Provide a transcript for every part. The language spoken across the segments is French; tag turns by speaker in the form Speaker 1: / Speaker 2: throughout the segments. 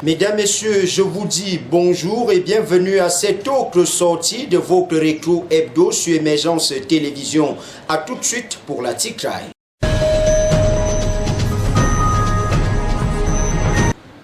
Speaker 1: Mesdames, Messieurs, je vous dis bonjour et bienvenue à cette autre sortie de votre rétro hebdo sur Émergence Télévision. A tout de suite pour la Tikraï.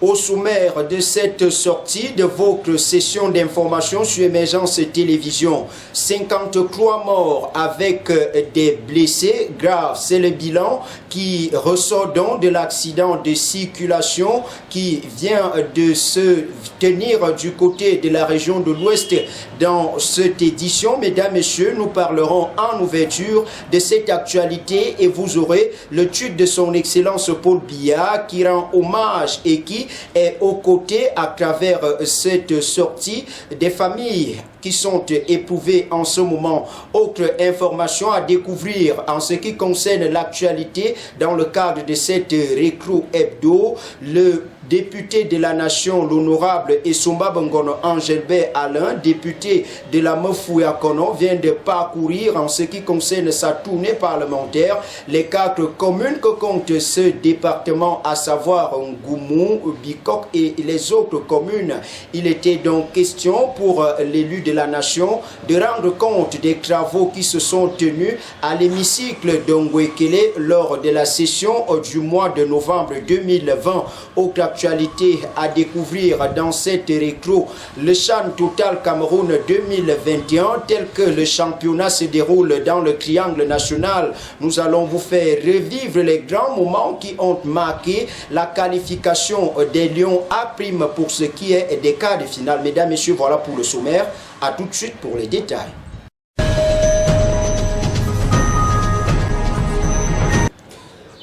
Speaker 1: Au sommaire de cette sortie de votre session d'information sur Émergence Télévision, 53 morts avec des blessés graves. C'est le bilan qui ressort donc de l'accident de circulation qui vient de se tenir du côté de la région de l'Ouest. Dans cette édition, mesdames, messieurs, nous parlerons en ouverture de cette actualité et vous aurez le tube de son Excellence Paul Biya qui rend hommage et qui est aux côtés à travers cette sortie des familles qui sont éprouvées en ce moment. Autre information à découvrir en ce qui concerne l'actualité dans le cadre de cette récro hebdo, le député de la nation, l'honorable Essomba Bangono Angelbert Alain, député de la Mefouya-Kono, vient de parcourir en ce qui concerne sa tournée parlementaire les 4 communes que compte ce département, à savoir Ngoumou, Bikok et les autres communes. Il était donc question pour l'élu de la nation de rendre compte des travaux qui se sont tenus à l'hémicycle d'Ongwekele lors de la session du mois de novembre 2020. Autre actualité à découvrir dans cette rétro, le CHAN Total Cameroun 2021 tel que le championnat se déroule dans le triangle national. Nous allons vous faire revivre les grands moments qui ont marqué la qualification des Lions à prime pour ce qui est des quarts de finale. Mesdames, messieurs, voilà pour le sommaire. À tout de suite pour les détails.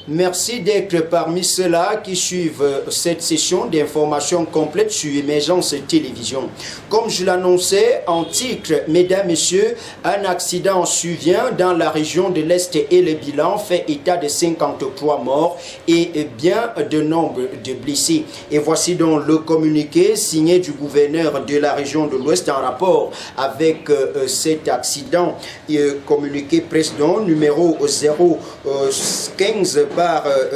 Speaker 1: Merci d'être parmi ceux-là qui suivent cette session d'information complète sur Émergence Télévision. Comme je l'annonçais en titre, mesdames, messieurs, un accident survient dans la région de l'Est et le bilan fait état de 53 morts et bien de nombre de blessés. Et voici donc le communiqué signé du gouverneur de la région de l'Ouest en rapport avec cet accident. Communiqué président numéro 015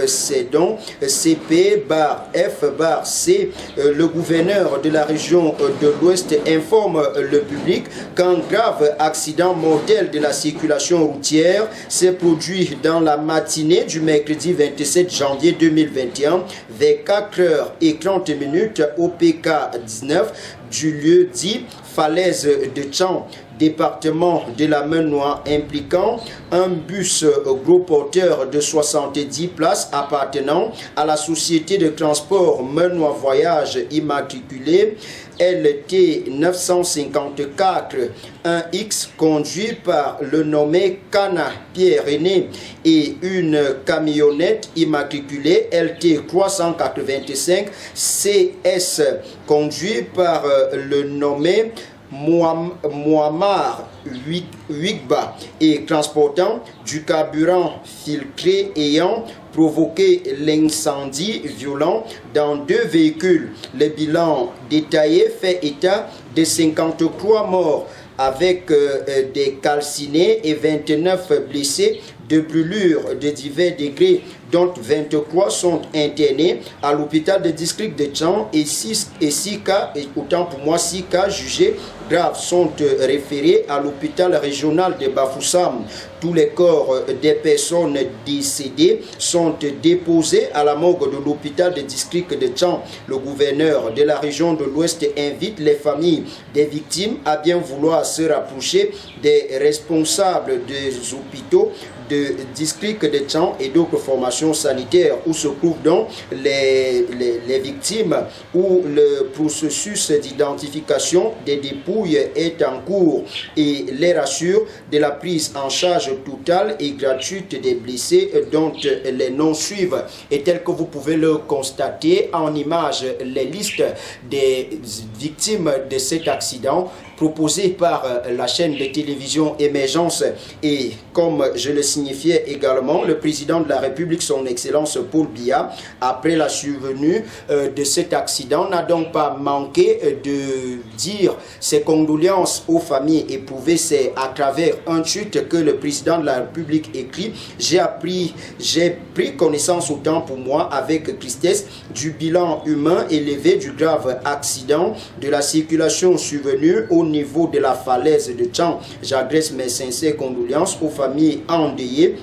Speaker 1: CEDON CP F C. Le gouverneur de la région de l'Ouest informe le public qu'un grave accident mortel de la circulation routière s'est produit dans la matinée du mercredi 27 janvier 2021 vers 4h30 au PK 19 du lieu dit Falaise de Tchan, département de la Menoie, impliquant un bus gros porteur de 70 places appartenant à la société de transport Menoie Voyage immatriculé LT 954 1X conduit par le nommé Kana Pierre-René et une camionnette immatriculée LT 385 CS conduit par le nommé Muammar Wigba et transportant du carburant filtré ayant provoqué l'incendie violent dans 2 véhicules. Le bilan détaillé fait état de 53 morts avec des calcinés et 29 blessés de brûlures de divers degrés, dont 23 sont internés à l'hôpital de district de Tchan et 6 cas, et autant pour moi 6 cas jugés graves sont référés à l'hôpital régional de Bafoussam. Tous les corps des personnes décédées sont déposés à la morgue de l'hôpital de district de Tchan. Le gouverneur de la région de l'Ouest invite les familles des victimes à bien vouloir se rapprocher des responsables des hôpitaux de district de Tchan et d'autres formations sanitaires où se trouvent donc les victimes, où le processus d'identification des dépouilles est en cours et les rassure de la prise en charge totale et gratuite des blessés dont les noms suivent. Et tel que vous pouvez le constater en image, les listes des victimes de cet accident proposé par la chaîne de télévision Émergence. Et comme je le signifiais également, le président de la République, son Excellence Paul Biya, après la survenue de cet accident, n'a donc pas manqué de dire ses condoléances aux familles éprouvées. C'est à travers un tweet que le président de la République écrit: j'ai pris connaissance autant pour moi avec tristesse du bilan humain élevé du grave accident de la circulation survenue au niveau de la falaise de Tchang. J'adresse mes sincères condoléances aux familles endeuillées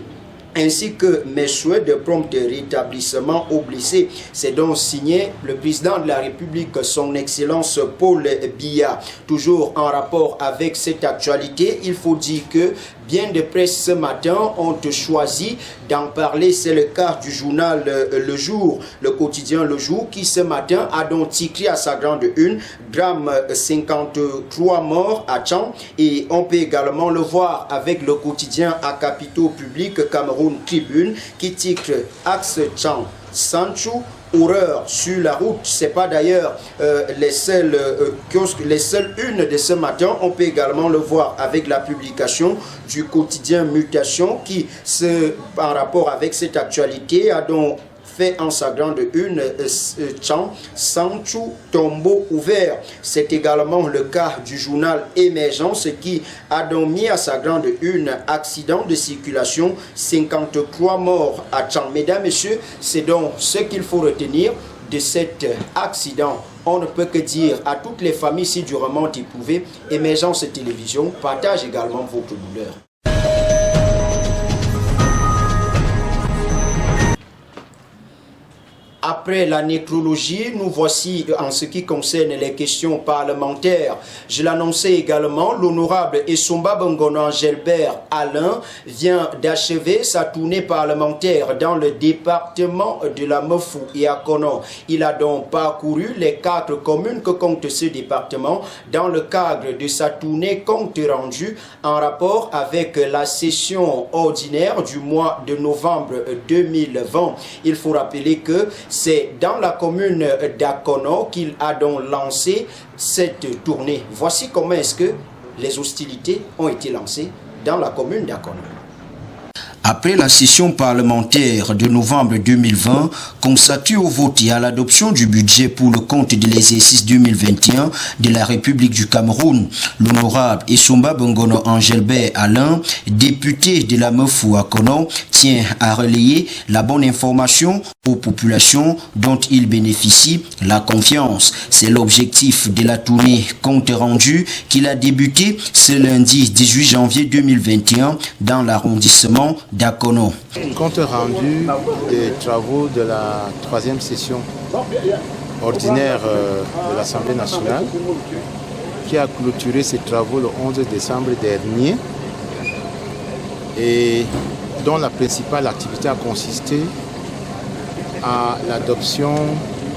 Speaker 1: ainsi que mes souhaits de prompt rétablissement aux blessés. C'est donc signé le président de la République, son Excellence Paul Biya. Toujours en rapport avec cette actualité, il faut dire que bien de presse ce matin ont choisi d'en parler. C'est le cas du journal Le Jour, le quotidien Le Jour, qui ce matin a donc titré à sa grande une: drame 53 morts à Tchang. Et on peut également le voir avec le quotidien à capitaux publics Cameroun Tribune, qui titre Axe Tchang Sanchou, horreur sur la route. C'est pas d'ailleurs les seules unes de ce matin. On peut également le voir avec la publication du quotidien Mutation, qui en rapport avec cette actualité a donc fait en sa grande une Tchang Sanchou, tombeau ouvert. C'est également le cas du journal Émergence, qui a donc mis à sa grande une accident de circulation, 53 morts à Tchang. Mesdames, Messieurs, c'est donc ce qu'il faut retenir de cet accident. On ne peut que dire à toutes les familles si durement éprouvées, Émergence Télévision partage également votre douleur. Après la nécrologie, nous voici en ce qui concerne les questions parlementaires. Je l'annonçais également, l'honorable Essomba Bongono Angelbert Alain vient d'achever sa tournée parlementaire dans le département de la Mefou et Akono. Il a donc parcouru les 4 communes que compte ce département dans le cadre de sa tournée compte rendu en rapport avec la session ordinaire du mois de novembre 2020. Il faut rappeler que c'est dans la commune d'Akono qu'il a donc lancé cette tournée. Voici comment est-ce que les hostilités ont été lancées dans la commune d'Akono. Après la session parlementaire de novembre 2020, consacrée au vote et à l'adoption du budget pour le compte de l'exercice 2021 de la République du Cameroun, l'honorable Essomba Bongono Angelbert Alain, député de la Mefou Akono, tient à relayer la bonne information aux populations dont il bénéficie la confiance. C'est l'objectif de la tournée compte rendu qu'il a débuté ce lundi 18 janvier 2021 dans l'arrondissement d'Akono.
Speaker 2: Compte rendu des travaux de la 3e session ordinaire de l'Assemblée nationale qui a clôturé ses travaux le 11 décembre dernier et dont la principale activité a consisté à l'adoption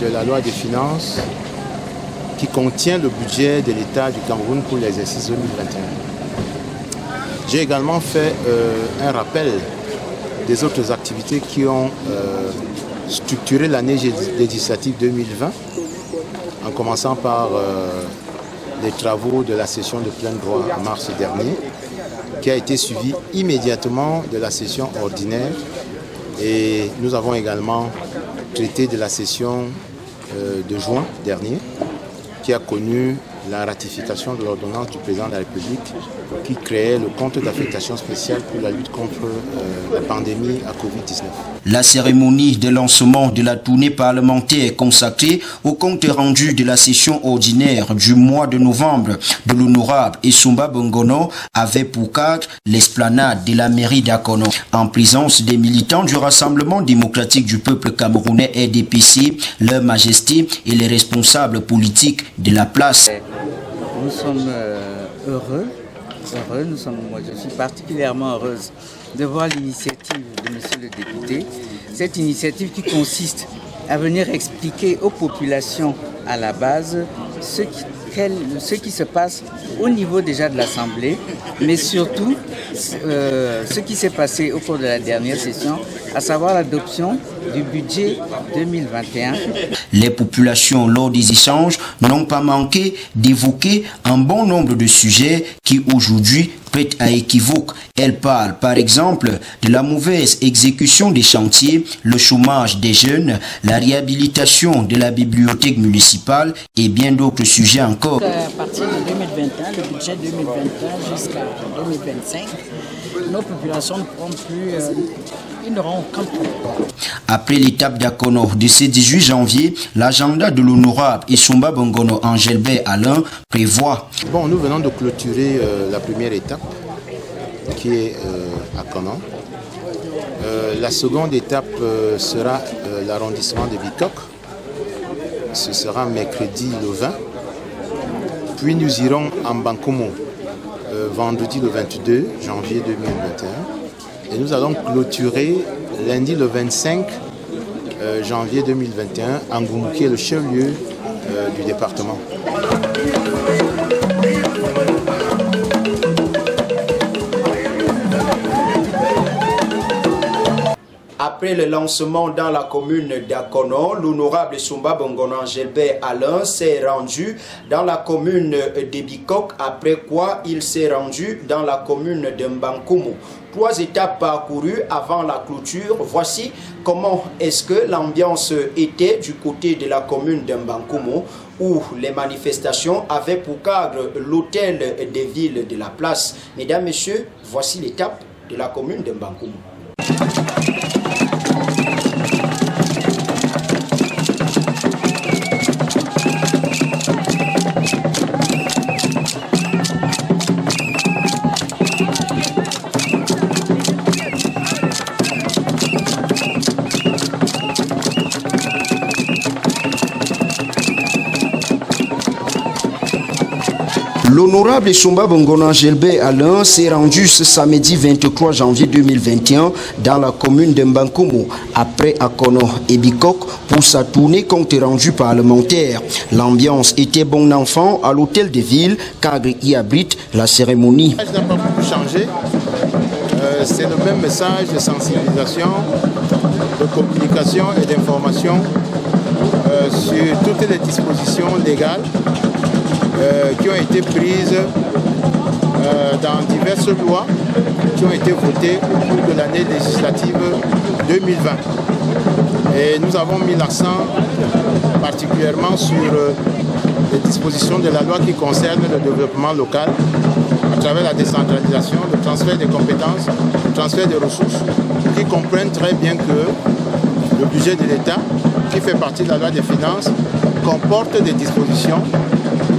Speaker 2: de la loi des finances qui contient le budget de l'État du Cameroun pour l'exercice 2021. J'ai également fait un rappel des autres activités qui ont structuré l'année législative 2020, en commençant par les travaux de la session de plein droit en mars dernier, qui a été suivi immédiatement de la session ordinaire. Et nous avons également traité de la session de juin dernier, qui a connu la ratification de l'ordonnance du président de la République qui créait le compte d'affectation spéciale pour la lutte contre la pandémie à Covid-19.
Speaker 1: La cérémonie de lancement de la tournée parlementaire consacrée au compte rendu de la session ordinaire du mois de novembre de l'honorable Essomba Bongono avait pour cadre l'esplanade de la mairie d'Akono, en présence des militants du Rassemblement démocratique du peuple camerounais RDPC, leur majesté et les responsables politiques de la place.
Speaker 3: Nous sommes heureux, moi je suis particulièrement heureuse de voir l'initiative de monsieur le député, cette initiative qui consiste à venir expliquer aux populations à la base ce ce qui se passe au niveau déjà de l'Assemblée, mais surtout ce qui s'est passé au cours de la dernière session, à savoir l'adoption du budget 2021.
Speaker 1: Les populations, lors des échanges, n'ont pas manqué d'évoquer un bon nombre de sujets qui aujourd'hui prêtent à équivoque. Elles parlent par exemple de la mauvaise exécution des chantiers, le chômage des jeunes, la réhabilitation de la bibliothèque municipale et bien d'autres sujets encore.
Speaker 4: À partir de 2021, le budget 2021 jusqu'à 2025, nos populations ne pourront plus, ils n'auront aucun problème.
Speaker 1: Après l'étape d'Akono de ce 18 janvier, l'agenda de l'honorable Issoumba Bongono Angelbert Alain prévoit.
Speaker 2: Bon, nous venons de clôturer la première étape qui est à Konon. La seconde étape sera l'arrondissement de Bikok. Ce sera mercredi le 20. Puis nous irons en Bankomo vendredi le 22 janvier 2021. Et nous allons clôturer lundi le 25 janvier 2021 en Goumou, qui est le chef-lieu du département.
Speaker 1: Après le lancement dans la commune d'Akono, l'honorable Issoumba Bongono Angelbert Alain s'est rendu dans la commune de Bikok, après quoi il s'est rendu dans la commune de Mbankumu. 3 étapes parcourues avant la clôture. Voici comment est-ce que l'ambiance était du côté de la commune de Mbankumu, où les manifestations avaient pour cadre l'hôtel des villes de la place. Mesdames, Messieurs, voici l'étape de la commune de Mbankumu. L'honorable Issoumba Bongono Angelbert Alain s'est rendu ce samedi 23 janvier 2021 dans la commune de Mbankumu, après Akono et Bikok, pour sa tournée compte rendu parlementaire. L'ambiance était bon enfant à l'hôtel de ville, car y abrite la cérémonie.
Speaker 2: Le message n'a pas beaucoup changé. C'est le même message de sensibilisation, de communication et d'information sur toutes les dispositions légales qui ont été prises dans diverses lois qui ont été votées au cours de l'année législative 2020. Et nous avons mis l'accent particulièrement sur les dispositions de la loi qui concernent le développement local à travers la décentralisation, le transfert des compétences, le transfert des ressources, qui comprennent très bien que le budget de l'État, qui fait partie de la loi des finances, comporte des dispositions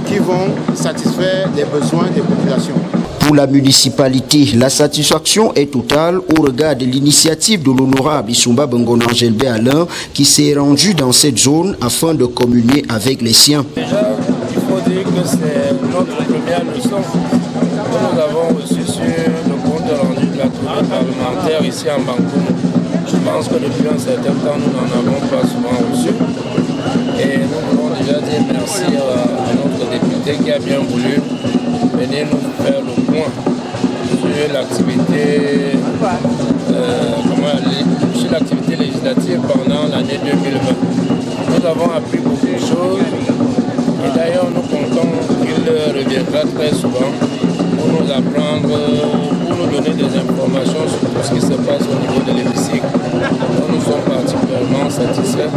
Speaker 2: qui vont satisfaire les besoins des populations.
Speaker 1: Pour la municipalité, la satisfaction est totale au regard de l'initiative de l'honorable Issoumba Bongono Angelbert Alain qui s'est rendu dans cette zone afin de communier avec les siens.
Speaker 5: Déjà, il faut dire que c'est notre première leçon que nous avons reçue sur le compte rendu de la tournée parlementaire ici en Bankoum. Je pense que depuis un certain temps, nous n'en avons pas souvent reçu. Et nous voulons déjà dire merci à notre député qui a bien voulu venir nous faire le point sur l'activité législative pendant l'année 2020. Nous avons appris beaucoup de choses et d'ailleurs nous comptons qu'il reviendra très souvent pour nous apprendre, pour nous donner des informations sur tout ce qui se passe au niveau de l'hémicycle. Nous sommes particulièrement satisfaits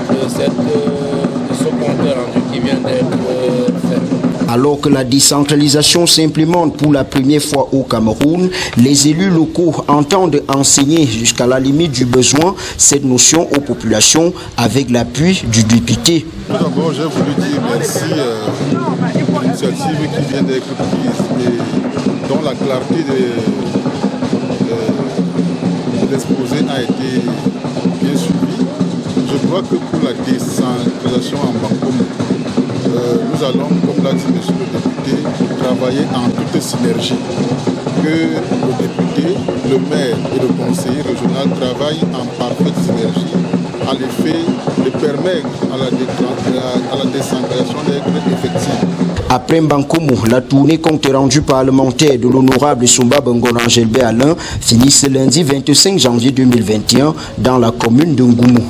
Speaker 5: de ce compte rendu qui vient d'être fait.
Speaker 1: Alors que la décentralisation s'implémente pour la première fois au Cameroun, les élus locaux entendent enseigner jusqu'à la limite du besoin cette notion aux populations avec l'appui du député.
Speaker 6: Tout d'abord, j'ai voulu dire merci à l'initiative qui vient d'être prise et dont la clarté de l'exposé a été bien suivie. Je crois que pour la décentralisation en Bankoum, nous allons, comme l'a dit M. le député, travailler en toute synergie. Que le député, le maire et le conseiller régional travaillent en parfaite synergie à l'effet de permettre à la décentralisation d'être effective.
Speaker 1: Après Mbankoumou, la tournée compte rendu parlementaire de l'honorable Soumba Ngona Angelbert Alain finit ce lundi 25 janvier 2021 dans la commune de Ngoumou.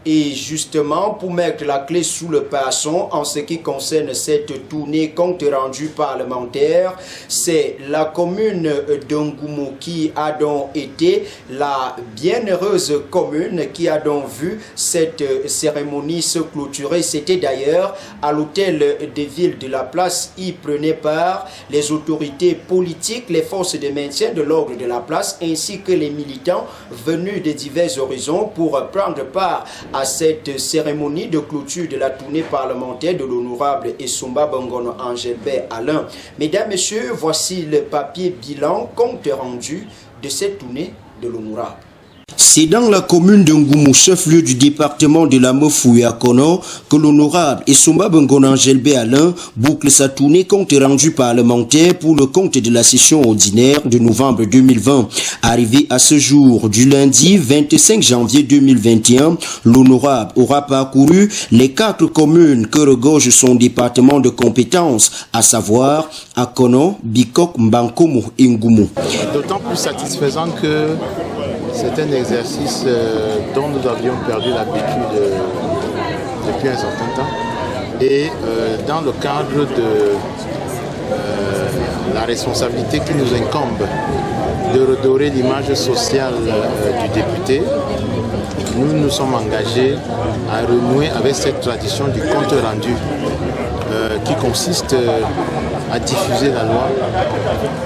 Speaker 1: Et justement, pour mettre la clé sous le paillasson en ce qui concerne cette tournée compte rendu parlementaire, c'est la commune d'Ngoumou qui a donc été la bienheureuse commune qui a donc vu cette cérémonie se clôturer. C'était d'ailleurs à l'hôtel de ville de la place. Y prenaient part les autorités politiques, les forces de maintien de l'ordre de la place ainsi que les militants venus de divers horizons pour prendre part à cette cérémonie de clôture de la tournée parlementaire de l'honorable Soumba Ngona Angelbert Alain. Mesdames, Messieurs, voici le papier bilan compte rendu de cette tournée de l'honorable. C'est dans la commune de Ngoumou, chef-lieu du département de la Mofouya-Kono, que l'honorable Soumba Ngona Angelbert Alain boucle sa tournée compte rendu parlementaire pour le compte de la session ordinaire de novembre 2020. Arrivé à ce jour du lundi 25 janvier 2021, l'honorable aura parcouru les 4 communes que regorge son département de compétences, à savoir Akono, Bikok, Mbankoumou et Ngoumou.
Speaker 2: D'autant plus satisfaisant que c'est un exercice dont nous avions perdu l'habitude depuis un certain temps. Et dans le cadre de la responsabilité qui nous incombe de redorer l'image sociale du député, nous nous sommes engagés à renouer avec cette tradition du compte rendu qui consiste à diffuser la loi,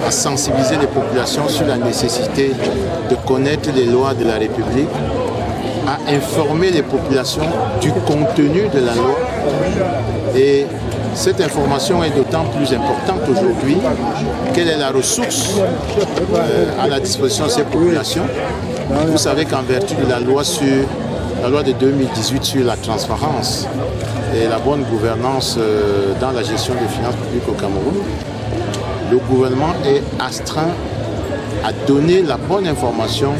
Speaker 2: à sensibiliser les populations sur la nécessité de connaître les lois de la République, à informer les populations du contenu de la loi. Et cette information est d'autant plus importante aujourd'hui qu'elle est la ressource à la disposition de ces populations. Vous savez qu'en vertu de la loi de 2018 sur la transparence et la bonne gouvernance dans la gestion des finances publiques au Cameroun, le gouvernement est astreint à donner la bonne information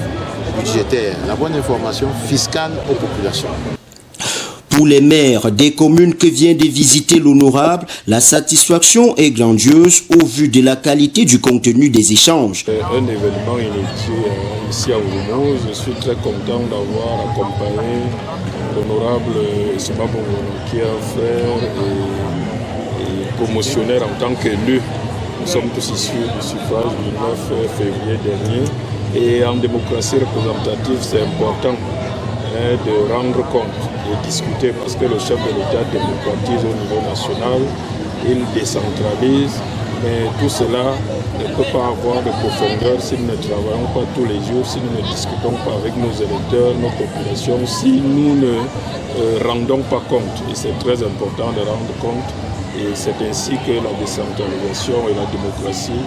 Speaker 2: budgétaire, la bonne information fiscale aux populations.
Speaker 1: Pour les maires des communes que vient de visiter l'honorable, la satisfaction est grandiose au vu de la qualité du contenu des échanges.
Speaker 5: Un événement initié ici à Oumoumou, je suis très content d'avoir accompagné l'honorable Soumba Ngona, qui est un frère et promotionnaire en tant qu'élu. Nous sommes tous issus du suffrage du 9 février dernier. Et en démocratie représentative, c'est important de rendre compte et discuter parce que le chef de l'État démocratise au niveau national, il décentralise, mais tout cela ne peut pas avoir de profondeur si nous ne travaillons pas tous les jours, si nous ne discutons pas avec nos électeurs, nos populations, si nous ne rendons pas compte. Et c'est très important de rendre compte et c'est ainsi que la décentralisation et la démocratie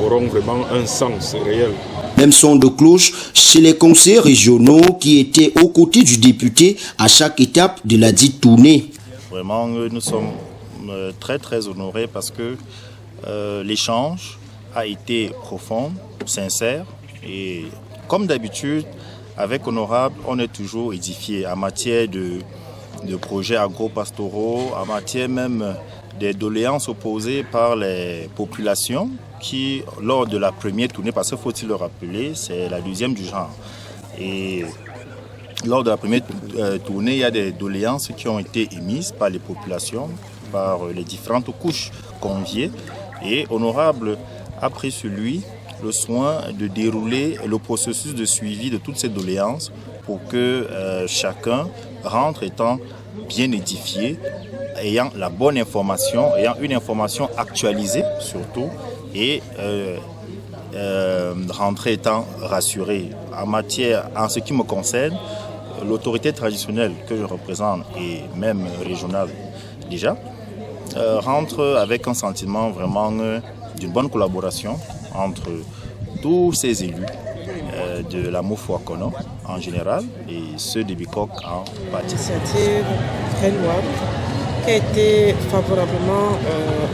Speaker 5: auront vraiment un sens réel.
Speaker 1: Même son de cloche chez les conseillers régionaux qui étaient aux côtés du député à chaque étape de la dite tournée.
Speaker 7: Vraiment, nous sommes très très honorés parce que l'échange a été profond, sincère et comme d'habitude, avec Honorable, on est toujours édifié en matière de projets agro-pastoraux, en matière même des doléances opposées par les populations qui, lors de la première tournée, parce qu'il faut-il le rappeler, c'est la deuxième du genre. Et lors de la première tournée, il y a des doléances qui ont été émises par les populations, par les différentes couches conviées. Et Honorable a pris sur lui le soin de dérouler le processus de suivi de toutes ces doléances pour que chacun rentre étant bien édifié, ayant la bonne information, ayant une information actualisée surtout, et rentrer étant rassuré. En ce qui me concerne, l'autorité traditionnelle que je représente et même régionale déjà, rentre avec un sentiment vraiment d'une bonne collaboration entre tous ces élus de la Mofouya-Kono en général et ceux de Bikok en particulier.
Speaker 8: Initiative très louable qui a été favorablement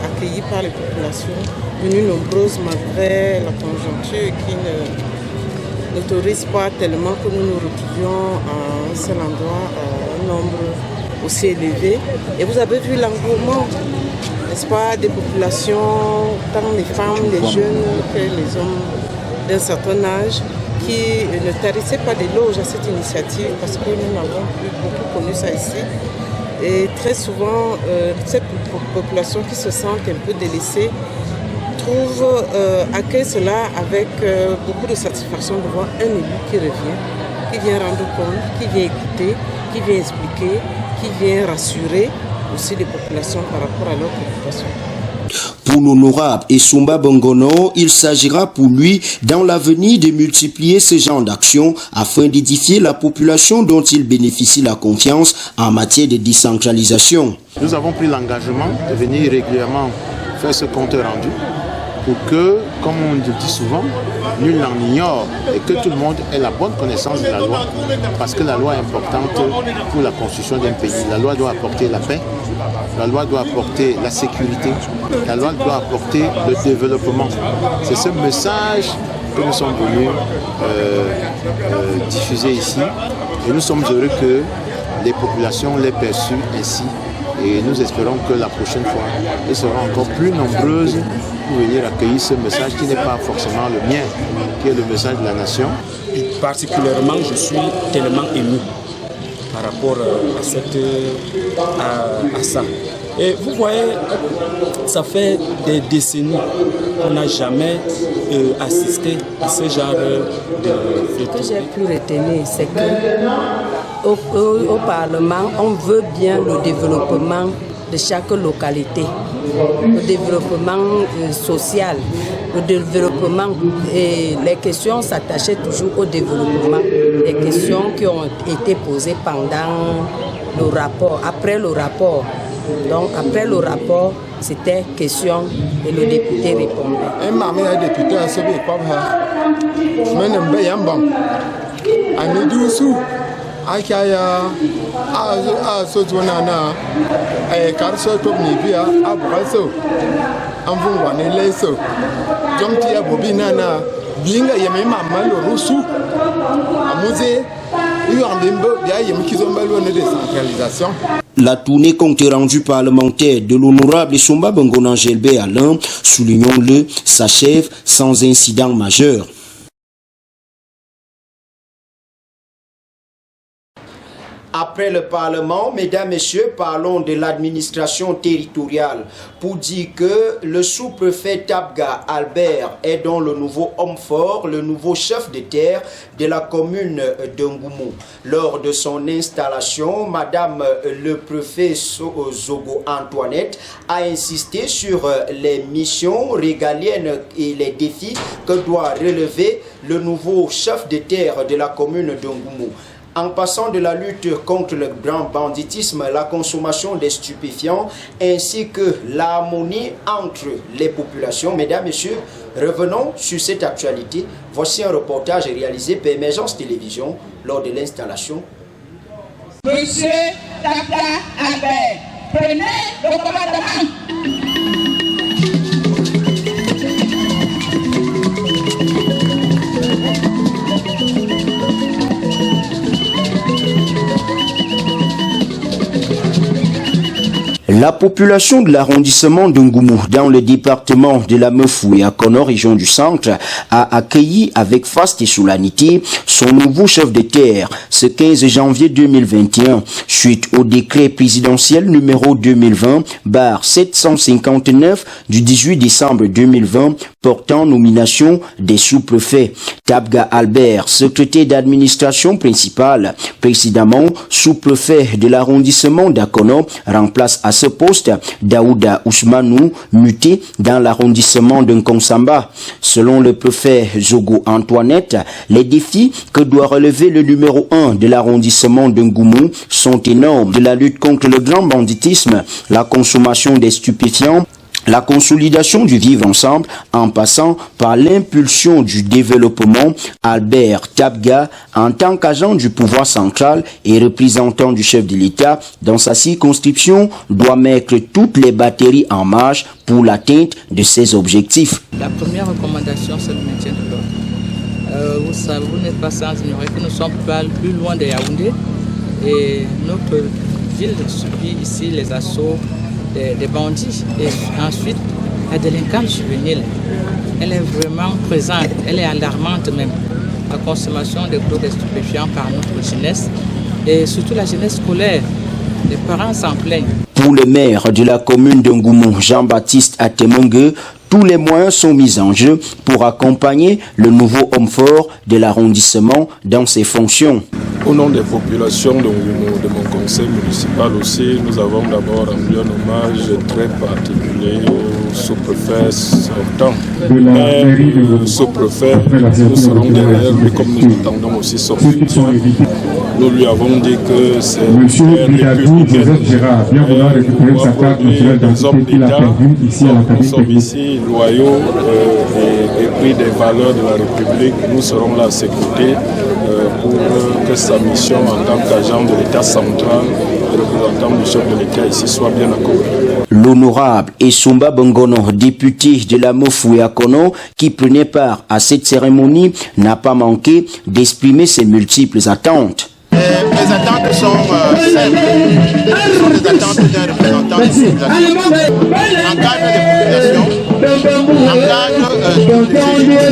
Speaker 8: accueillie par les populations, venues nombreuses malgré la conjoncture qui n'autorise pas tellement que nous nous retrouvions à un seul endroit, un nombre aussi élevé. Et vous avez vu l'engouement, n'est-ce pas, des populations, tant les femmes, les jeunes que les hommes d'un certain âge, qui ne tarissaient pas d'éloges à cette initiative parce que nous n'avons plus beaucoup connu ça ici. Et très souvent, cette population qui se sent un peu délaissée accueille cela avec beaucoup de satisfaction de voir un élu qui revient, qui vient rendre compte, qui vient écouter, qui vient expliquer, qui vient rassurer aussi les populations par rapport à leurs préoccupations.
Speaker 1: Pour l'honorable Esumba Bongono, il s'agira pour lui dans l'avenir de multiplier ce genre d'actions afin d'édifier la population dont il bénéficie la confiance en matière de décentralisation.
Speaker 2: Nous avons pris l'engagement de venir régulièrement faire ce compte rendu pour que, comme on le dit souvent, nul n'en ignore et que tout le monde ait la bonne connaissance de la loi, parce que la loi est importante pour la construction d'un pays. La loi doit apporter la paix, la loi doit apporter la sécurité, la loi doit apporter le développement. C'est ce message que nous sommes venus diffuser ici et nous sommes heureux que les populations l'aient perçu ainsi. Et nous espérons que la prochaine fois, elles seront encore plus nombreuses pour venir accueillir ce message qui n'est pas forcément le mien, qui est le message de la nation.
Speaker 9: Et particulièrement, je suis tellement ému par rapport à ça. Et vous voyez, ça fait des décennies qu'on n'a jamais assisté à ce genre de...
Speaker 10: Ce que j'ai pu retenir, c'est qu'au Parlement, on veut bien le développement de chaque localité, le développement social, le développement, et les questions s'attachaient toujours au développement, les questions qui ont été posées pendant le rapport, après le rapport. Donc après le rapport, c'était question et le député répondait.
Speaker 1: La tournée compte rendu parlementaire de l'honorable Esumba Bongono Angelbert Alain, soulignons-le, s'achève sans incident majeur. Après le Parlement, mesdames, messieurs, parlons de l'administration territoriale pour dire que le sous-préfet Tabga Albert est donc le nouveau homme fort, le nouveau chef de terre de la commune de Ngoumou. Lors de son installation, madame le préfet Zogo Antoinette a insisté sur les missions régaliennes et les défis que doit relever le nouveau chef de terre de la commune de Ngoumou. En passant de la lutte contre le grand banditisme, la consommation des stupéfiants, ainsi que l'harmonie entre les populations. Mesdames, Messieurs, revenons sur cette actualité. Voici un reportage réalisé par Émergence Télévision lors de l'installation.
Speaker 11: Monsieur Tabga Albert, prenez le commandement.
Speaker 1: La population de l'arrondissement de Ngoumou, dans le département de la Meufou et à Kono, région du centre, a accueilli avec faste et solennité son nouveau chef de terre ce 15 janvier 2021, suite au décret présidentiel numéro 2020/759 du 18 décembre 2020 portant nomination des sous-préfets. Tabga Albert, secrétaire d'administration principale, précédemment sous-préfet de l'arrondissement d'Akono, remplace à ce poste Daouda Ousmanou, muté dans l'arrondissement de Nkonsamba. Selon le préfet Zogo Antoinette, les défis que doit relever le numéro 1 de l'arrondissement de Ngoumou sont énormes: de la lutte contre le grand banditisme, la consommation des stupéfiants, la consolidation du vivre ensemble, en passant par l'impulsion du développement. Albert Tabga, en tant qu'agent du pouvoir central et représentant du chef de l'État dans sa circonscription, doit mettre toutes les batteries en marche pour l'atteinte de ses objectifs.
Speaker 3: La première recommandation, c'est le maintien de l'ordre. Vous n'êtes pas sans ignorer que nous sommes plus loin de Yaoundé et notre ville subit ici les assauts des bandits et ensuite la délinquance juvénile. Elle est vraiment présente, elle est alarmante même. La consommation de produits stupéfiants par notre jeunesse et surtout la jeunesse scolaire. Les parents s'en plaignent.
Speaker 1: Pour le maire de la commune de Ngoumou, Jean-Baptiste Atemongue, tous les moyens sont mis en jeu pour accompagner le nouveau homme fort de l'arrondissement dans ses fonctions.
Speaker 5: Au nom des populations de Ngoumou, de mon conseil municipal aussi, nous avons d'abord rendu un hommage très particulier au sous-préfet sortant. Mais le sous-préfet, nous serons derrière lui comme nous attendons aussi son futur. Nous lui avons dit que c'est un républicain. Les hommes d'État, nous sommes ici loyaux et pris des valeurs de la République. Nous serons là à ses côtés pour que sa mission en tant qu'agent de l'État central et représentant du chef de l'État ici soit bien accomplie.
Speaker 1: L'honorable Esumba Bongono, député de la Mofouyakono, qui prenait part à cette cérémonie, n'a pas manqué d'exprimer ses multiples attentes.
Speaker 2: Les attentes sont simples. Ce sont les attentes d'un représentant de population. En cadre des populations, en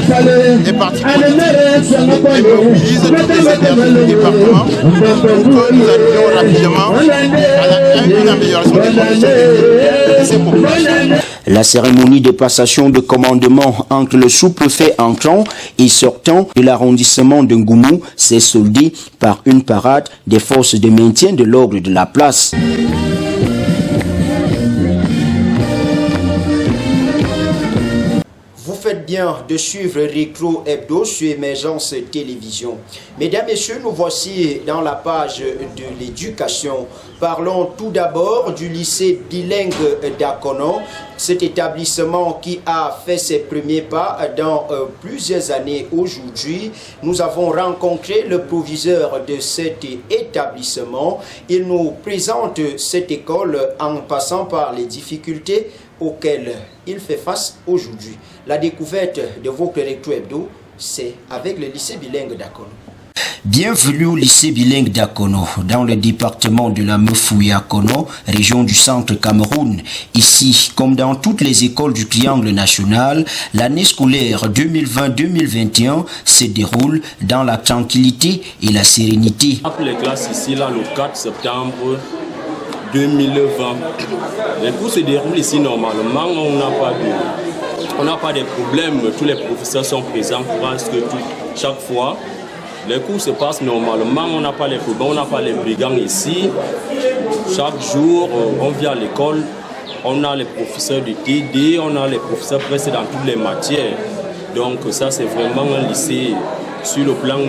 Speaker 2: cadre des partis politiques, et mobilise toutes les énergies du département pour que nous arrivions rapidement à une amélioration des conditions de ces populations.
Speaker 1: La cérémonie de passation de commandement entre le sous-préfet entrant et sortant de l'arrondissement de Ngoumou s'est soldée par une parade des forces de maintien de l'ordre de la place. Vous faites bien de suivre Rétro Hebdo sur Émergence Télévision. Mesdames, Messieurs, nous voici dans la page de l'éducation. Parlons tout d'abord du lycée bilingue d'Akono, cet établissement qui a fait ses premiers pas dans plusieurs années aujourd'hui. Nous avons rencontré le proviseur de cet établissement. Il nous présente cette école en passant par les difficultés auxquelles il fait face aujourd'hui. La découverte de votre Rétro Hebdo, c'est avec le lycée bilingue d'Akono. Bienvenue au lycée bilingue d'Akono, dans le département de la Mofouyakono, région du centre Cameroun. Ici, comme dans toutes les écoles du triangle national, l'année scolaire 2020-2021 se déroule dans la tranquillité et la sérénité.
Speaker 9: Les classes ici, là, le 4 septembre 2020. Les cours se déroulent ici normalement, on n'a pas de problèmes, tous les professeurs sont présents parce que chaque fois, les cours se passent normalement, on n'a pas les problèmes, on n'a pas les brigands ici. Chaque jour, on vient à l'école, on a les professeurs de TD, on a les professeurs presque dans toutes les matières. Donc ça, c'est vraiment un lycée sur le plan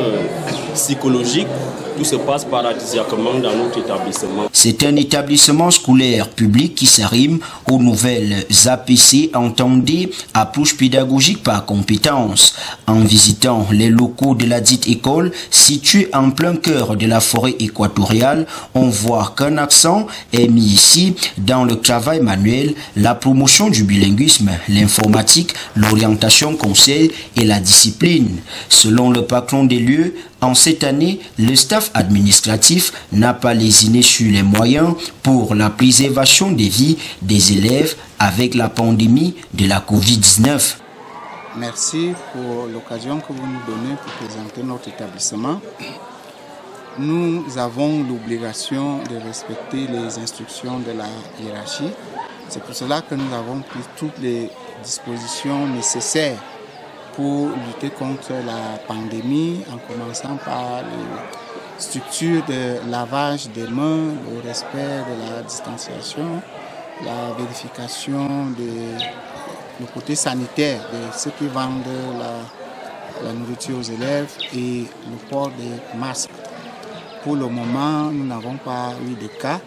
Speaker 9: psychologique. Tout se passe paradisiaquement dans notre établissement.
Speaker 1: C'est un établissement scolaire public qui s'arrime aux nouvelles APC, entendez, approche pédagogique par compétence. En visitant les locaux de la dite école, située en plein cœur de la forêt équatoriale, on voit qu'un accent est mis ici dans le travail manuel, la promotion du bilinguisme, l'informatique, l'orientation conseil et la discipline. Selon le patron des lieux, en cette année, le staff administratif n'a pas lésiné sur les moyens pour la préservation des vies des élèves avec la pandémie de la Covid-19.
Speaker 12: Merci pour l'occasion que vous nous donnez pour présenter notre établissement. Nous avons l'obligation de respecter les instructions de la hiérarchie. C'est pour cela que nous avons pris toutes les dispositions nécessaires pour lutter contre la pandémie, en commençant par les structures de lavage des mains, le respect de la distanciation, la vérification du côté sanitaire de ceux qui vendent la nourriture aux élèves et le port des masques. Pour le moment, nous n'avons pas eu de cas.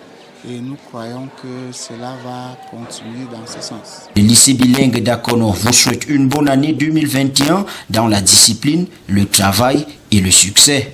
Speaker 12: Et nous croyons que cela va continuer dans ce sens.
Speaker 1: Le lycée bilingue d'Akono vous souhaite une bonne année 2021 dans la discipline, le travail et le succès.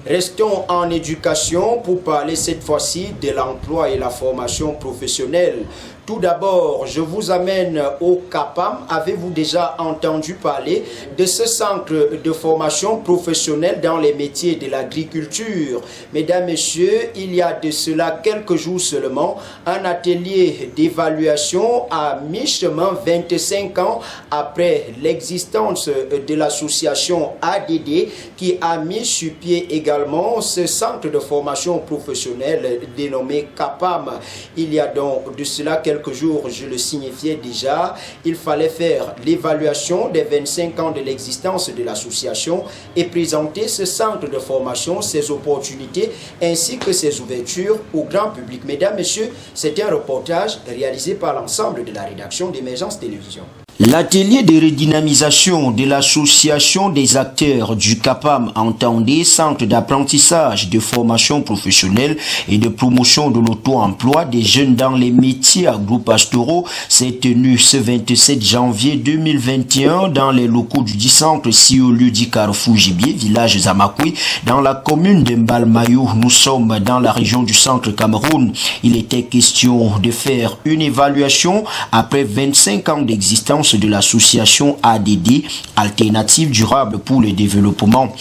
Speaker 1: Restons en éducation pour parler cette fois-ci de l'emploi et la formation professionnelle. Tout d'abord, je vous amène au CAPAM. Avez-vous déjà entendu parler de ce centre de formation professionnelle dans les métiers de l'agriculture? Mesdames, Messieurs, il y a de cela quelques jours seulement, un atelier d'évaluation à mi-chemin, 25 ans après l'existence de l'association ADD qui a mis sur pied également ce centre de formation professionnelle dénommé CAPAM. Il y a donc de cela quelques jours, je le signifiais déjà, il fallait faire l'évaluation des 25 ans de l'existence de l'association et présenter ce centre de formation, ses opportunités ainsi que ses ouvertures au grand public. Mesdames, Messieurs, c'est un reportage réalisé par l'ensemble de la rédaction d'Émergence Télévision. L'atelier de redynamisation de l'association des acteurs du CAPAM, entendez, centre d'apprentissage, de formation professionnelle et de promotion de l'auto-emploi des jeunes dans les métiers agro-pastoraux, s'est tenu ce 27 janvier 2021 dans les locaux du 10 centre ici au lieu du Carrefour Gibier, village Zamakui, dans la commune de Mbalmayou. Nous sommes dans la région du centre Cameroun. Il était question de faire une évaluation après 25 ans d'existence de l'association ADD, Alternative Durable pour le Développement.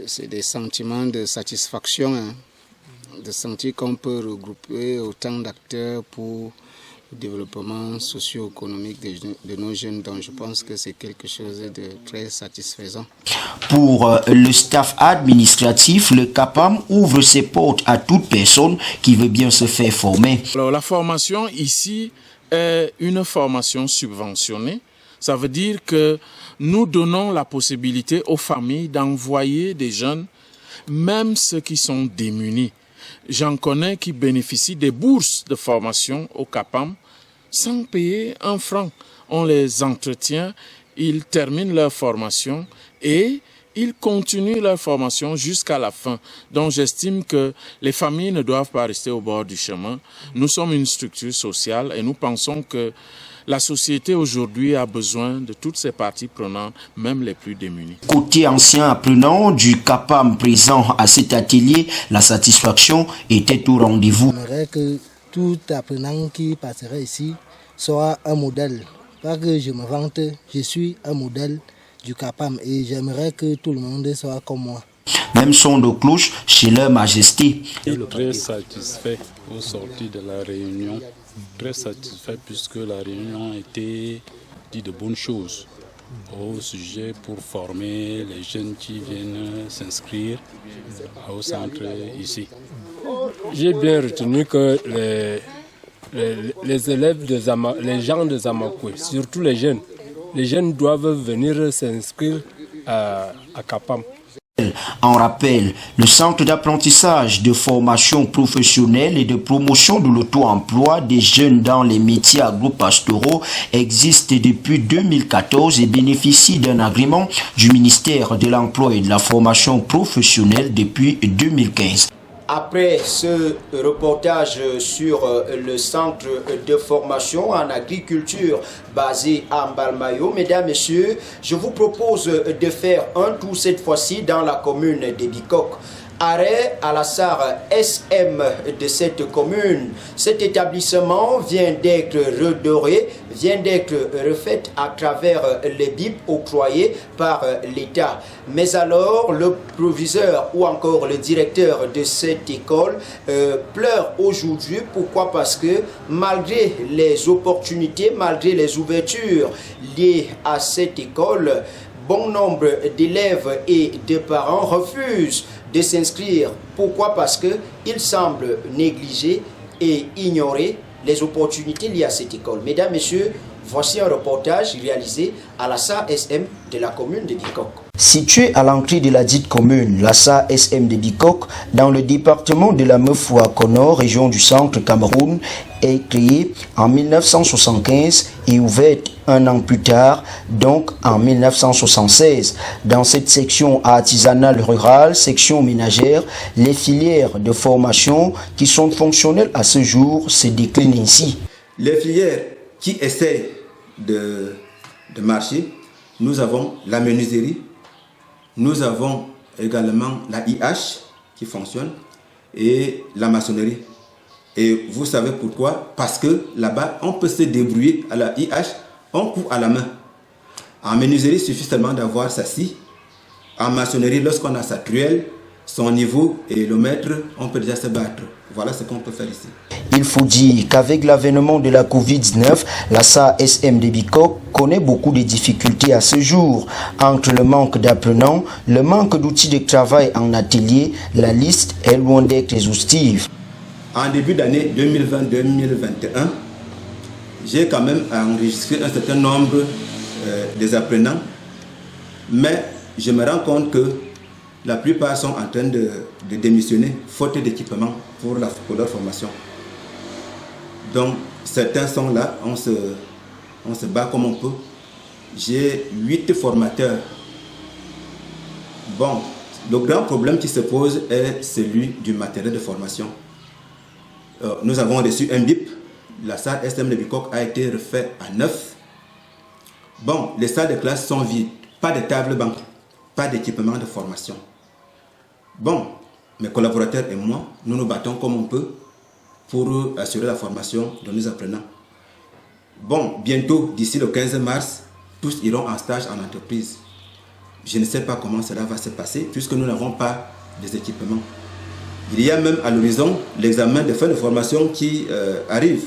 Speaker 12: C'est des sentiments de satisfaction, de sentir qu'on peut regrouper autant d'acteurs pour le développement socio-économique de nos jeunes. Donc je pense que c'est quelque chose de très satisfaisant.
Speaker 1: Pour le staff administratif, le CAPAM ouvre ses portes à toute personne qui veut bien se faire former.
Speaker 5: Alors la formation ici est une formation subventionnée. Ça veut dire que nous donnons la possibilité aux familles d'envoyer des jeunes, même ceux qui sont démunis. J'en connais qui bénéficient des bourses de formation au CAPAM sans payer un franc. On les entretient, ils terminent leur formation et ils continuent leur formation jusqu'à la fin. Donc j'estime que les familles ne doivent pas rester au bord du chemin. Nous sommes une structure sociale et nous pensons que la société aujourd'hui a besoin de toutes ces parties prenantes, même les plus démunies.
Speaker 1: Côté ancien apprenant du CAPAM présent à cet atelier, la satisfaction était au rendez-vous.
Speaker 13: J'aimerais que tout apprenant qui passerait ici soit un modèle. Pas que je me vante, je suis un modèle du CAPAM et j'aimerais que tout le monde soit comme moi.
Speaker 1: Même son de cloche chez leur majesté.
Speaker 14: Je suis très satisfait au sortir de la réunion, très satisfait puisque la réunion a été dit de bonnes choses au sujet pour former les jeunes qui viennent s'inscrire au centre ici.
Speaker 15: J'ai bien retenu que les élèves de les gens de Zamakui, surtout les jeunes doivent venir s'inscrire à CAPAM.
Speaker 1: En rappel, le centre d'apprentissage, de formation professionnelle et de promotion de l'auto-emploi des jeunes dans les métiers agro-pastoraux existe depuis 2014 et bénéficie d'un agrément du ministère de l'Emploi et de la formation professionnelle depuis 2015. Après ce reportage sur le centre de formation en agriculture basé à Mbalmayou, mesdames, messieurs, je vous propose de faire un tour cette fois-ci dans la commune de Bikok. Arrêt à la SAR SM de cette commune. Cet établissement vient d'être redoré, vient d'être refait à travers les BIP octroyés par l'État. Mais alors, le proviseur ou encore le directeur de cette école pleure aujourd'hui. Pourquoi? Parce que malgré les opportunités, malgré les ouvertures liées à cette école, bon nombre d'élèves et de parents refusent de s'inscrire. Pourquoi? Parce qu'ils semblent négliger et ignorer les opportunités liées à cette école. Mesdames, Messieurs, voici un reportage réalisé à la SAR SM de la commune de Bikok. Située à l'entrée de la dite commune, la SAR SM de Bikok, dans le département de la Mefoua-Konor, région du centre Cameroun, est créée en 1975 et ouverte un an plus tard, donc en 1976. Dans cette section artisanale rurale, section ménagère, les filières de formation qui sont fonctionnelles à ce jour se déclinent ainsi.
Speaker 16: Les filières qui essaient de marcher, nous avons la menuiserie, nous avons également la IH qui fonctionne et la maçonnerie. Et vous savez pourquoi? Parce que là-bas, on peut se débrouiller à la IH, on coupe à la main. En menuiserie, il suffit seulement d'avoir sa scie. En maçonnerie, lorsqu'on a sa truelle, son niveau et le mètre, on peut déjà se battre. Voilà ce qu'on peut faire ici.
Speaker 1: Il faut dire qu'avec l'avènement de la Covid-19, la SASM de Bikok connaît beaucoup de difficultés à ce jour. Entre le manque d'apprenants, le manque d'outils de travail en atelier, la liste est loin d'être exhaustive.
Speaker 16: En début d'année 2020-2021, j'ai quand même enregistré un certain nombre des apprenants, mais je me rends compte que la plupart sont en train de démissionner, faute d'équipement pour leur formation. Donc, certains sont là, on se bat comme on peut. J'ai 8 formateurs. Bon, le grand problème qui se pose est celui du matériel de formation. Nous avons reçu un BIP. La salle SM de Bikok a été refaite à 9. Bon, les salles de classe sont vides. Pas de table banc, pas d'équipement de formation. Bon, mes collaborateurs et moi, nous nous battons comme on peut pour assurer la formation de nos apprenants. Bon, bientôt, d'ici le 15 mars, tous iront en stage en entreprise. Je ne sais pas comment cela va se passer puisque nous n'avons pas des équipements. Il y a même à l'horizon l'examen de fin de formation qui arrive.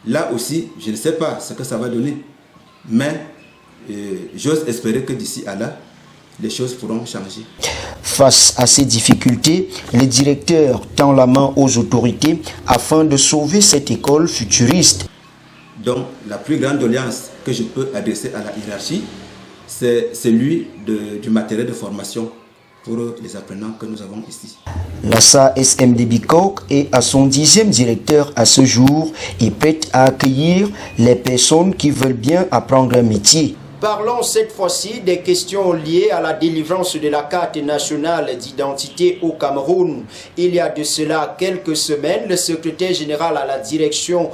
Speaker 16: Là aussi, je ne sais pas ce que ça va donner. Mais j'ose espérer que d'ici à là, les choses pourront changer.
Speaker 1: Face à ces difficultés, le directeur tend la main aux autorités afin de sauver cette école futuriste.
Speaker 16: Donc, la plus grande doléance que je peux adresser à la hiérarchie, c'est celui du matériel de formation pour les apprenants que nous avons ici.
Speaker 1: La SASM de Bikok est à son 10e directeur à ce jour et prête à accueillir les personnes qui veulent bien apprendre un métier. Parlons cette fois-ci des questions liées à la délivrance de la carte nationale d'identité au Cameroun. Il y a de cela quelques semaines, le secrétaire général à la direction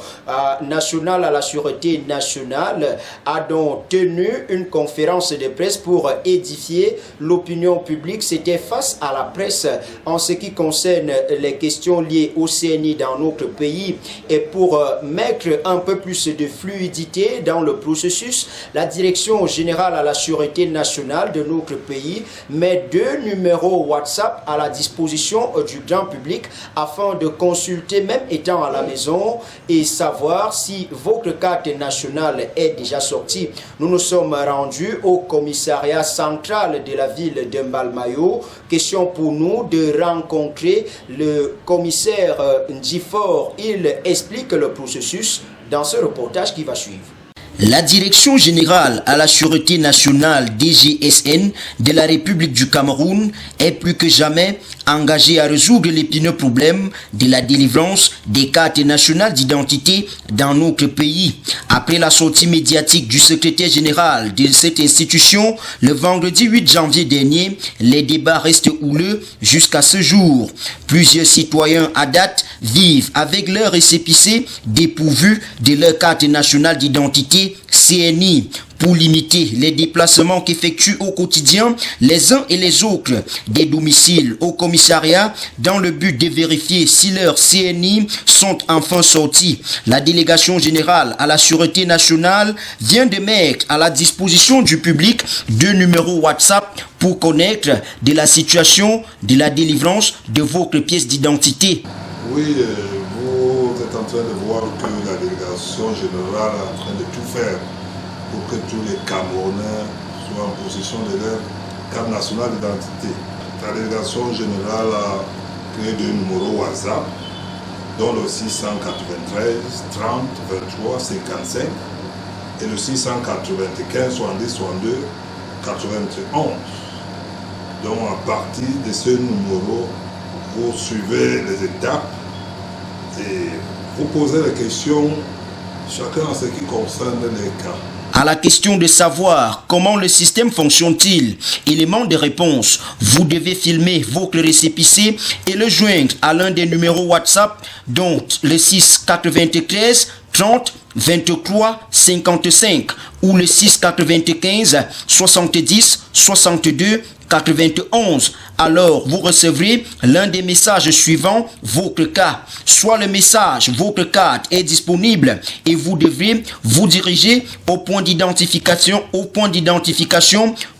Speaker 1: nationale à la sûreté nationale a donc tenu une conférence de presse pour édifier l'opinion publique. C'était face à la presse en ce qui concerne les questions liées au CNI dans notre pays. Et pour mettre un peu plus de fluidité dans le processus, la direction générale à la sûreté nationale de notre pays met 2 numéros WhatsApp à la disposition du grand public afin de consulter, même étant à la maison, et savoir si votre carte nationale est déjà sortie. Nous nous sommes rendus au commissariat central de la ville de Mbalmayo. Question pour nous de rencontrer le commissaire Ndjifor. Il explique le processus dans ce reportage qui va suivre. La Direction générale à la sûreté nationale DGSN de la République du Cameroun est plus que jamais engagée à résoudre l'épineux problème de la délivrance des cartes nationales d'identité dans notre pays. Après la sortie médiatique du secrétaire général de cette institution, le vendredi 8 janvier dernier, les débats restent houleux jusqu'à ce jour. Plusieurs citoyens à date vivent avec leur récépissé dépourvu de leur carte nationale d'identité CNI. Pour limiter les déplacements qu'effectuent au quotidien les uns et les autres des domiciles au commissariat dans le but de vérifier si leurs CNI sont enfin sortis. La délégation générale à la sûreté nationale vient de mettre à la disposition du public 2 numéros WhatsApp pour connaître de la situation de la délivrance de votre pièce d'identité.
Speaker 17: Oui, vous êtes en train de voir que la délégation générale est en train de tout faire pour que tous les Camerounais soient en possession de leur carte nationale d'identité. La délégation générale a créé 2 numéros WhatsApp, dont le 693 30 23 55 et le 695 70 62 91. Donc à partir de ce numéro, vous suivez les étapes et vous posez les questions, chacun en ce qui concerne les cas.
Speaker 1: À la question de savoir comment le système fonctionne-t-il, élément de réponse, vous devez filmer votre récépissé et le joindre à l'un des numéros WhatsApp, dont le 693 30 23 55 ou le 695 70 62 91. Alors, vous recevrez l'un des messages suivants, votre cas. Soit le message, votre carte est disponible et vous devrez vous diriger au point d'identification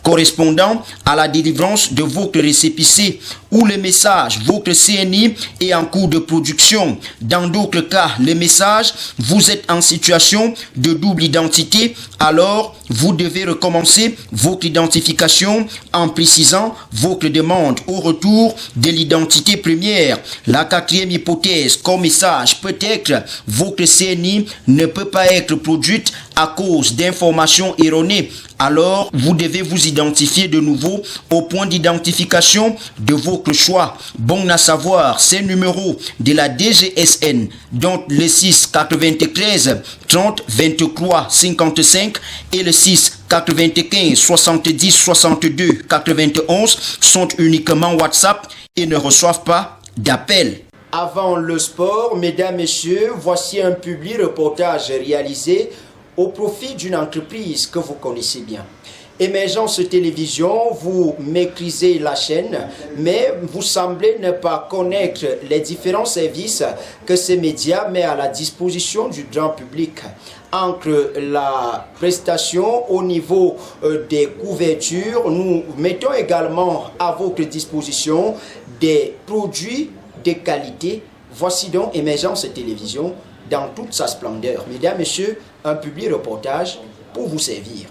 Speaker 1: correspondant à la délivrance de votre récépissé ou le message, votre CNI est en cours de production. Dans d'autres cas, le message, vous êtes en situation de double identité, alors vous devez recommencer votre identification en précisant votre demande au retour de l'identité première. La quatrième hypothèse comme message peut être votre CNI ne peut pas être produite à cause d'informations erronées. Alors, vous devez vous identifier de nouveau au point d'identification de votre choix. Bon à savoir, ces numéros de la DGSN, dont le 6 93 30 23 55 et le 6 95 70 62 91 sont uniquement WhatsApp et ne reçoivent pas d'appel. Avant le sport, mesdames, messieurs, voici un public reportage réalisé au profit d'une entreprise que vous connaissez bien. Émergence Télévision, vous maîtrisez la chaîne, mais vous semblez ne pas connaître les différents services que ces médias mettent à la disposition du grand public. Entre la prestation au niveau des couvertures, nous mettons également à votre disposition des produits de qualité. Voici donc Émergence Télévision dans toute sa splendeur. Mesdames, messieurs, un public reportage pour vous servir.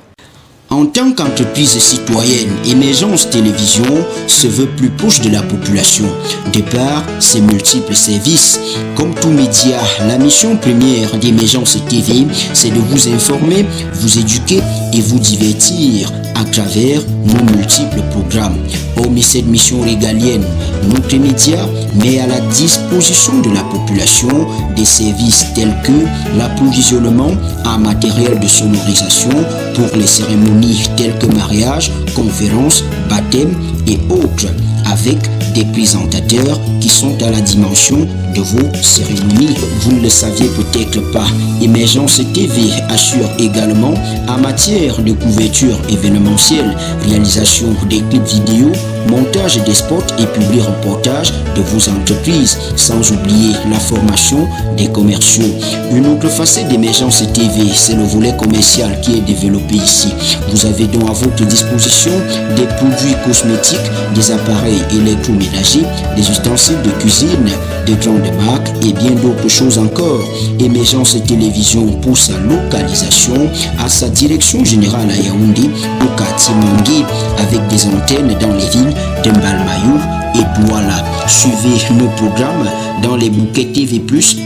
Speaker 1: En tant qu'entreprise citoyenne, Émergence Télévision se veut plus proche de la population, de par ses multiples services. Comme tout média, la mission première d'Émergence TV, c'est de vous informer, vous éduquer et vous divertir à travers nos multiples programmes. Hormis cette mission régalienne, notre média met à la disposition de la population des services tels que l'approvisionnement en matériel de sonorisation pour les cérémonies telles que mariage, conférences, baptême et autres, avec des présentateurs qui sont à la dimension de vos cérémonies. Vous ne le saviez peut-être pas, Émergence TV assure également en matière de couverture événementielle, réalisation des clips vidéo, montage des spots et public reportage de vos entreprises, sans oublier la formation des commerciaux. Une autre facette d'Émergence TV, c'est le volet commercial qui est développé ici. Vous avez donc à votre disposition des produits cosmétiques, des appareils électroménagers, des ustensiles de cuisine, de grandes marques et bien d'autres choses encore. Émergence Télévision pour sa localisation à sa direction générale à Yaoundé, au quartier Mangui, avec des antennes dans les villes de Mbalmayou et Douala. Suivez nos programmes dans les bouquets TV+,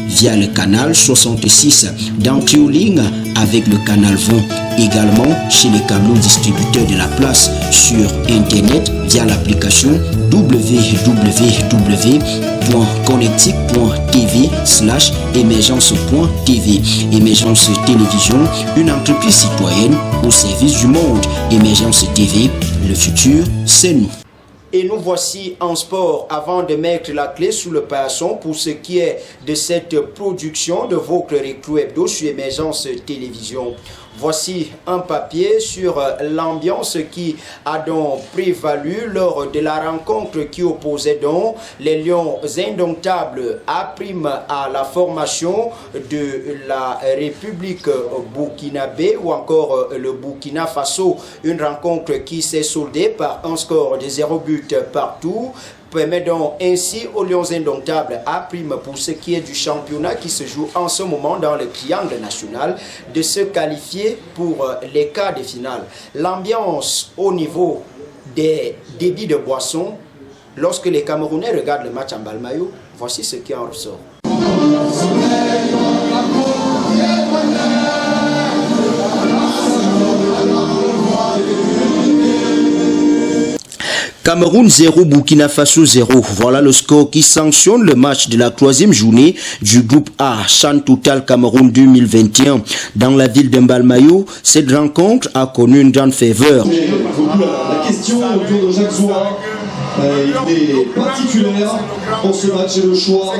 Speaker 1: via le canal 66, dans Trioling avec le canal 20, également chez les câbleaux distributeurs de la place, sur internet via l'application www.connectic.tv/émergence.tv. Émergence Télévision, une entreprise citoyenne au service du monde. Émergence TV, le futur, c'est nous. Et nous voici en sport avant de mettre la clé sous le paillasson pour ce qui est de cette production de votre récrou hebdo sur Émergence Télévision. Voici un papier sur l'ambiance qui a donc prévalu lors de la rencontre qui opposait donc les Lions indomptables à prime à la formation de la République burkinabé ou encore le Burkina Faso. Une rencontre qui s'est soldée par un score de 0 but partout. Permet donc ainsi aux Lions indomptables à prime pour ce qui est du championnat qui se joue en ce moment dans le triangle national de se qualifier pour les quarts de finale. L'ambiance au niveau des débits de boissons, lorsque les Camerounais regardent le match en Mbalmayou, voici ce qui en ressort. Cameroun 0, Burkina Faso 0. Voilà le score qui sanctionne le match de la 3e journée du groupe A, Chan Total Cameroun 2021. Dans la ville de Mbalmayou, cette rencontre a connu une grande faveur.
Speaker 18: La question autour de Jacques Zoua. Il est particulière pour ce match et le choix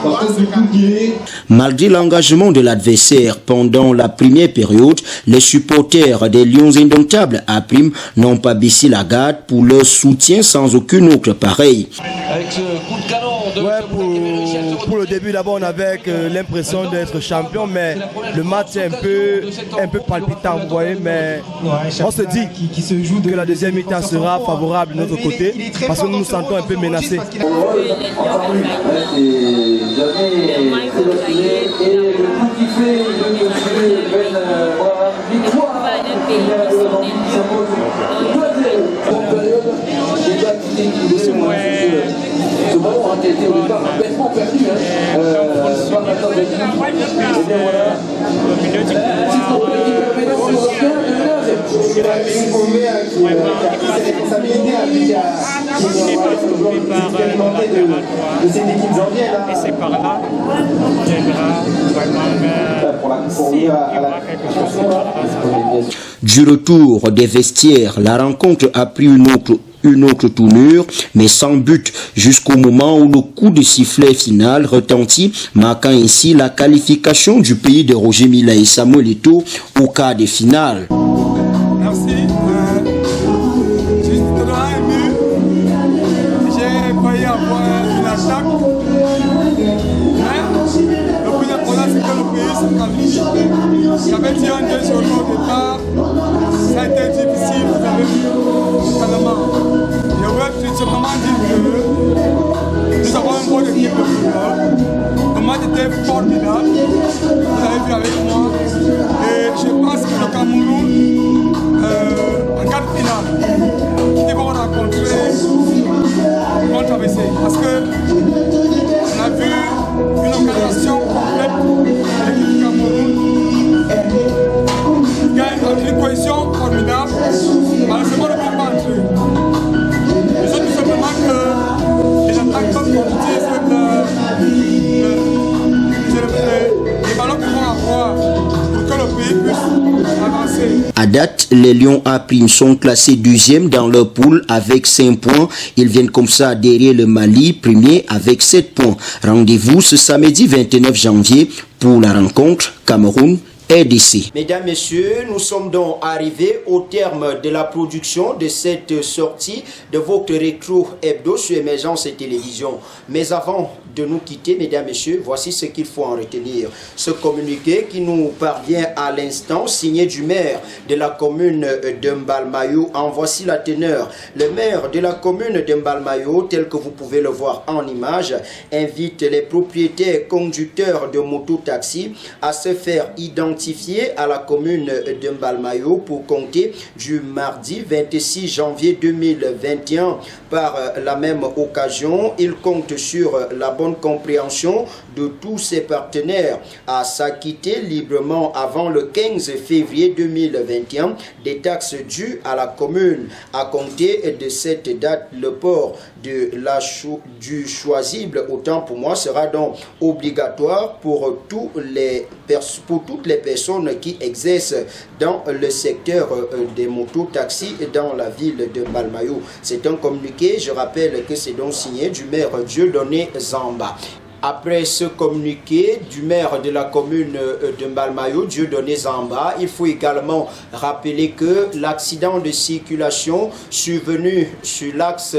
Speaker 18: par contre du coup Guinée.
Speaker 1: Malgré l'engagement de l'adversaire pendant la première période, les supporters des Lions Indomptables à Prime n'ont pas baissé la garde pour leur soutien sans aucune autre pareille.
Speaker 19: Avec ce coup de canon de
Speaker 20: pour le début, d'abord, on avait l'impression d'être champion, mais le match est un peu palpitant, vous voyez, mais on se dit que la deuxième mi-temps sera favorable de notre côté, parce que nous nous sentons un peu menacés.
Speaker 21: Et c'est par là qu'on viendra vraiment
Speaker 1: Du retour des vestiaires, la rencontre a pris une autre tournure, mais sans but, jusqu'au moment où le coup de sifflet final retentit, marquant ainsi la qualification du pays de Roger Mila et Samuel Eto'o au quart de finale.
Speaker 22: Merci. Je suis très ému. J'ai failli avoir une attaque. Mais le plus important, c'est que le pays se qualifie. J'avais dit un 2 sur le départ. Ça a été difficile, vous avez vu, totalement. Je veux simplement dire que nous avons un bon équipe de football. Le match était formidable, vous avez vu avec moi. Et je pense que le Cameroun, en quart de finale, ils vont rencontrer contre ABC. Parce qu'on a vu une organisation complète de l'équipe du Cameroun. Il y a une cohésion formidable. Malheureusement, ne peut pas entrer. Je sais tout simplement que les attaques peuvent constituer les ballons qu'ils vont avoir pour que le pays puisse avancer.
Speaker 1: À date, les Lions A Prime sont classés 12e dans leur poule avec 5 points. Ils viennent comme ça derrière le Mali, premier avec 7 points. Rendez-vous ce samedi 29 janvier pour la rencontre Cameroun RDC. Mesdames, Messieurs, nous sommes donc arrivés au terme de la production de cette sortie de votre rétro hebdo sur Émergence et Télévision. Mais avant de nous quitter, Mesdames, Messieurs, voici ce qu'il faut en retenir. Ce communiqué qui nous parvient à l'instant, signé du maire de la commune de Mbalmayo, en voici la teneur. Le maire de la commune de Mbalmayo, tel que vous pouvez le voir en image, invite les propriétaires conducteurs de moto-taxi à se faire identifier à la commune de Mbalmayo pour compter du mardi 26 janvier 2021. Par la même occasion, il compte sur la bonne compréhension de tous ses partenaires à s'acquitter librement avant le 15 février 2021 des taxes dues à la commune. À compter de cette date, le port de du choisible, autant pour moi, sera donc obligatoire pour toutes les personnes qui exercent dans le secteur des motos-taxis dans la ville de Mbalmayo. C'est un communiqué, je rappelle que c'est donc signé du maire Dieudonné Zamba. Après ce communiqué du maire de la commune de Mbalmayo, Dieudonné Zamba, il faut également rappeler que l'accident de circulation survenu sur l'axe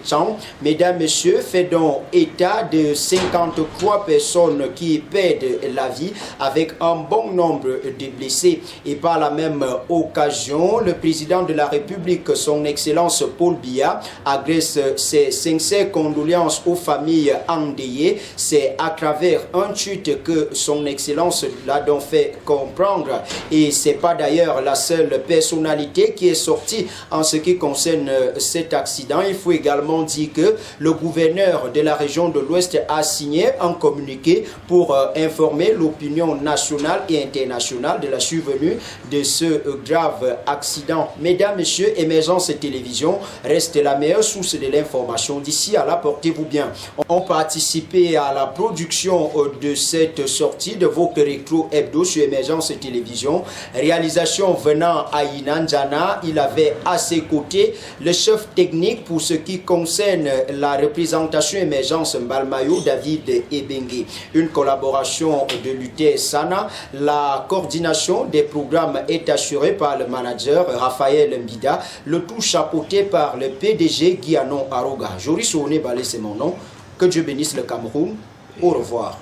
Speaker 1: Tchang, mesdames, messieurs, fait donc état de 53 personnes qui perdent la vie avec un bon nombre de blessés. Et par la même occasion, le président de la République, son Excellence Paul Biya, adresse ses sincères condoléances aux familles endeuillées. C'est à travers un tweet que son Excellence l'a donc fait comprendre. Et ce n'est pas d'ailleurs la seule personnalité qui est sortie en ce qui concerne cet accident. Il faut également dire que le gouverneur de la région de l'Ouest a signé un communiqué pour informer l'opinion nationale et internationale de la survenue de ce grave accident. Mesdames, Messieurs, Émergence et Télévision reste la meilleure source de l'information. D'ici à là, portez-vous bien. On participait à la production de cette sortie de Vogue Rétro Hebdo sur Émergence Télévision. Réalisation venant à Inanjana, il avait à ses côtés le chef technique pour ce qui concerne la représentation Émergence Mbalmayo, David Ebengue. Une collaboration de l'UTS Sana. La coordination des programmes est assurée par le manager Raphaël Mbida, le tout chapeauté par le PDG Guianon Aroga. Joris Oné Balé, c'est mon nom. Que Dieu bénisse le Cameroun. Au revoir.